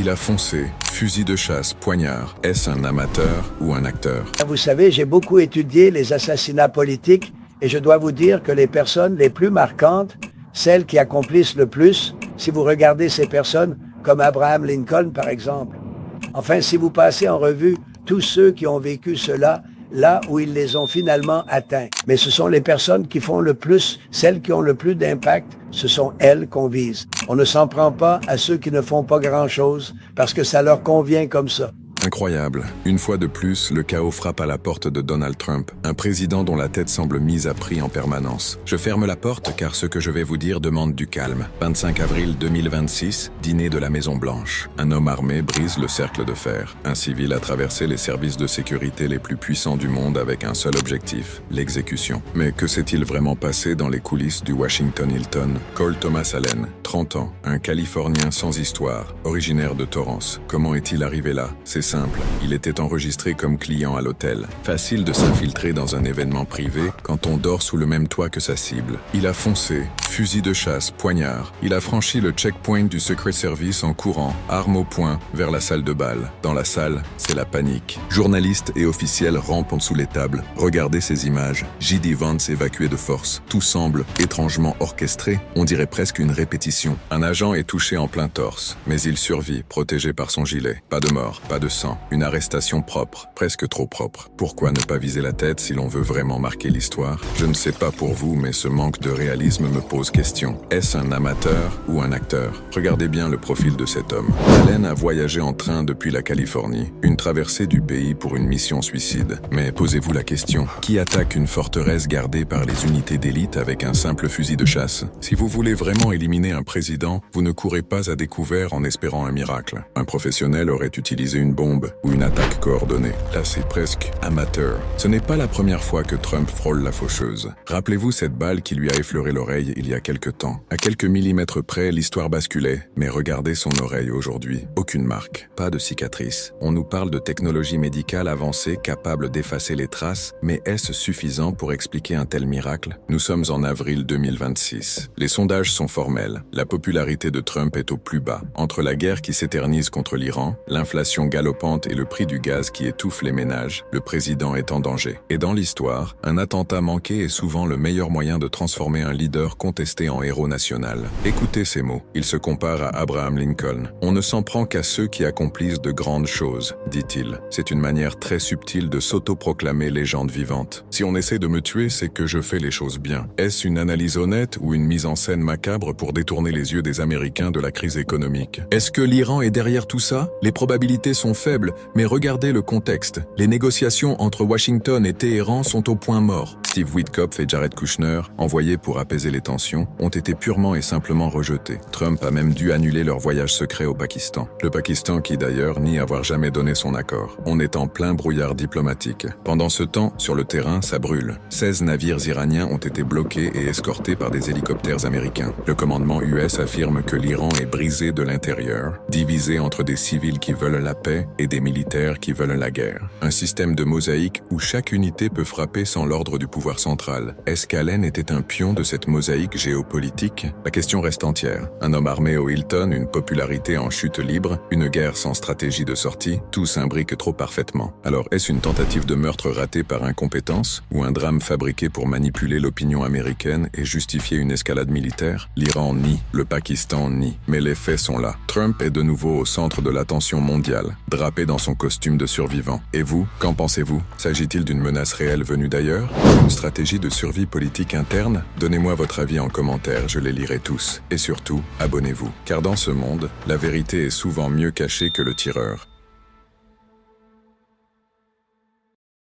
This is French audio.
Il a foncé, fusil de chasse, poignard. Est-ce un amateur ou un acteur? Vous savez, j'ai beaucoup étudié les assassinats politiques et je dois vous dire que les personnes les plus marquantes, celles qui accomplissent le plus, si vous regardez ces personnes comme Abraham Lincoln par exemple. Enfin, si vous passez en revue tous ceux qui ont vécu cela, là où ils les ont finalement atteints. Mais ce sont les personnes qui font le plus, celles qui ont le plus d'impact, ce sont elles qu'on vise. On ne s'en prend pas à ceux qui ne font pas grand-chose parce que ça leur convient comme ça. Incroyable. Une fois de plus, le chaos frappe à la porte de Donald Trump, un président dont la tête semble mise à prix en permanence. Je ferme la porte car ce que je vais vous dire demande du calme. 25 avril 2026, dîner de la Maison-Blanche. Un homme armé brise le cercle de fer. Un civil a traversé les services de sécurité les plus puissants du monde avec un seul objectif, l'exécution. Mais que s'est-il vraiment passé dans les coulisses du Washington Hilton? Cole Thomas Allen, 30 ans, un Californien sans histoire, originaire de Torrance. Comment est-il arrivé là? C'est simple, il était enregistré comme client à l'hôtel. Facile de s'infiltrer dans un événement privé quand on dort sous le même toit que sa cible. Il a foncé, fusil de chasse, poignard. Il a franchi le checkpoint du Secret Service en courant, arme au poing, vers la salle de bal. Dans la salle, c'est la panique. Journalistes et officiels rampent sous les tables. Regardez ces images. J.D. Vance évacué de force. Tout semble étrangement orchestré. On dirait presque une répétition. Un agent est touché en plein torse, mais il survit, protégé par son gilet. Pas de mort, pas de sang. Une arrestation propre, presque trop propre. Pourquoi ne pas viser la tête si l'on veut vraiment marquer l'histoire? Je ne sais pas pour vous, mais ce manque de réalisme me pose question. Est-ce un amateur ou un acteur? Regardez bien le profil de cet homme. Allen a voyagé en train depuis la Californie, une traversée du pays pour une mission suicide. Mais posez-vous la question, qui attaque une forteresse gardée par les unités d'élite avec un simple fusil de chasse? Si vous voulez vraiment éliminer un président, vous ne courez pas à découvert en espérant un miracle. Un professionnel aurait utilisé une bombe ou une attaque coordonnée. Là, c'est presque amateur. Ce n'est pas la première fois que Trump frôle la faucheuse. Rappelez-vous cette balle qui lui a effleuré l'oreille il y a quelque temps. À quelques millimètres près, l'histoire basculait. Mais regardez son oreille aujourd'hui. Aucune marque, pas de cicatrice. On nous parle de technologie médicale avancée capable d'effacer les traces, mais est-ce suffisant pour expliquer un tel miracle? Nous sommes en avril 2026. Les sondages sont formels. La popularité de Trump est au plus bas. Entre la guerre qui s'éternise contre l'Iran, l'inflation galopante et le prix du gaz qui étouffe les ménages, le président est en danger. Et dans l'histoire, un attentat manqué est souvent le meilleur moyen de transformer un leader contesté en héros national. Écoutez ces mots. Il se compare à Abraham Lincoln. On ne s'en prend qu'à ceux qui accomplissent de grandes choses, dit-il. C'est une manière très subtile de s'autoproclamer légende vivante. Si on essaie de me tuer, c'est que je fais les choses bien. Est-ce une analyse honnête ou une mise en scène macabre pour détourner les yeux des Américains de la crise économique? Est-ce que l'Iran est derrière tout ça? Les probabilités sont faibles, mais regardez le contexte. Les négociations entre Washington et Téhéran sont au point mort. Steve Witkoff et Jared Kushner, envoyés pour apaiser les tensions, ont été purement et simplement rejetés. Trump a même dû annuler leur voyage secret au Pakistan. Le Pakistan qui d'ailleurs nie avoir jamais donné son accord. On est en plein brouillard diplomatique. Pendant ce temps, sur le terrain, ça brûle. 16 navires iraniens ont été bloqués et escortés par des hélicoptères américains. Le commandement US affirme que l'Iran est brisé de l'intérieur, divisé entre des civils qui veulent la paix et des militaires qui veulent la guerre. Un système de mosaïque où chaque unité peut frapper sans l'ordre du pouvoir central. Est-ce qu'Allen était un pion de cette mosaïque géopolitique? La question reste entière. Un homme armé au Hilton, une popularité en chute libre, une guerre sans stratégie de sortie, tout s'imbrique trop parfaitement. Alors est-ce une tentative de meurtre ratée par incompétence ou un drame fabriqué pour manipuler l'opinion américaine et justifier une escalade militaire? L'Iran nie, le Pakistan nie, mais les faits sont là. Trump est de nouveau au centre de l'attention mondiale, drapé dans son costume de survivant. Et vous, qu'en pensez-vous? S'agit-il d'une menace réelle venue d'ailleurs? Une stratégie de survie politique interne? Donnez-moi votre avis en commentaire, je les lirai tous. Et surtout, abonnez-vous. Car dans ce monde, la vérité est souvent mieux cachée que le tireur.